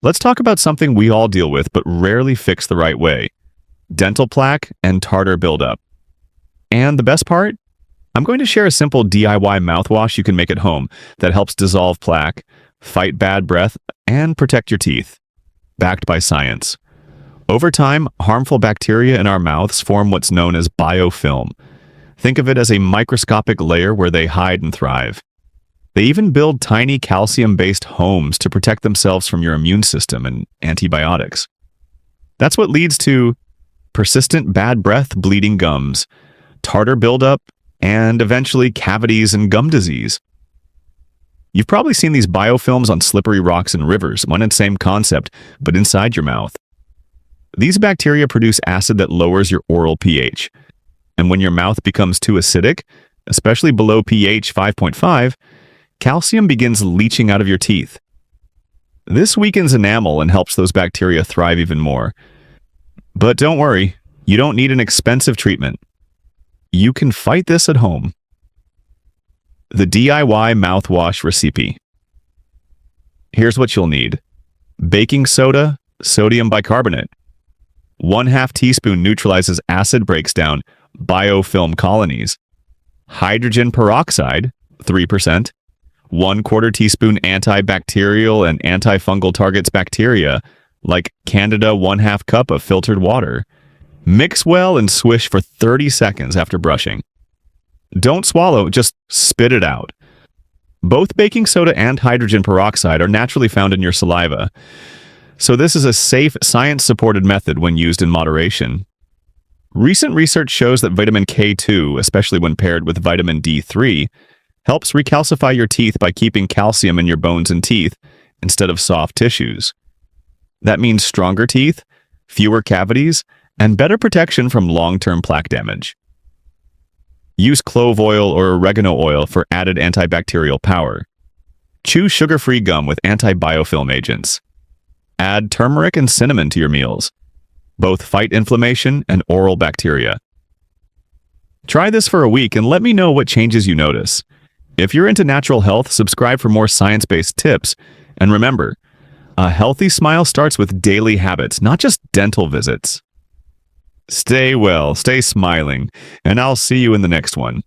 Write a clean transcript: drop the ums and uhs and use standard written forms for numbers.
Let's talk about something we all deal with but rarely fix the right way: dental plaque and tartar buildup. And the best part? I'm going to share a simple DIY mouthwash you can make at home that helps dissolve plaque, fight bad breath, and protect your teeth. Backed by science. Over time, harmful bacteria in our mouths form what's known as biofilm. Think of it as a microscopic layer where they hide and thrive. They even build tiny calcium-based homes to protect themselves from your immune system and antibiotics. That's what leads to persistent bad breath, bleeding gums, tartar buildup, and eventually cavities and gum disease. You've probably seen these biofilms on slippery rocks and rivers, one and same concept, but inside your mouth. These bacteria produce acid that lowers your oral pH. And when your mouth becomes too acidic, especially below pH 5.5, calcium begins leaching out of your teeth. This weakens enamel and helps those bacteria thrive even more. But don't worry, you don't need an expensive treatment. You can fight this at home. The DIY mouthwash recipe. Here's what you'll need: baking soda, sodium bicarbonate. 1/2 teaspoon neutralizes acid, breaks down biofilm colonies. Hydrogen peroxide, 3%. 1/4 teaspoon antibacterial and antifungal targets bacteria, like Candida. 1/2 cup of filtered water. Mix well and swish for 30 seconds after brushing. Don't swallow, just spit it out. Both baking soda and hydrogen peroxide are naturally found in your saliva, so this is a safe, science-supported method when used in moderation. Recent research shows that vitamin K2, especially when paired with vitamin D3, helps recalcify your teeth by keeping calcium in your bones and teeth instead of soft tissues. That means stronger teeth, fewer cavities, and better protection from long-term plaque damage. Use clove oil or oregano oil for added antibacterial power. Chew sugar-free gum with anti-biofilm agents. Add turmeric and cinnamon to your meals. Both fight inflammation and oral bacteria. Try this for a week and let me know what changes you notice. If you're into natural health, subscribe for more science-based tips. And remember, a healthy smile starts with daily habits, not just dental visits. Stay well, stay smiling, and I'll see you in the next one.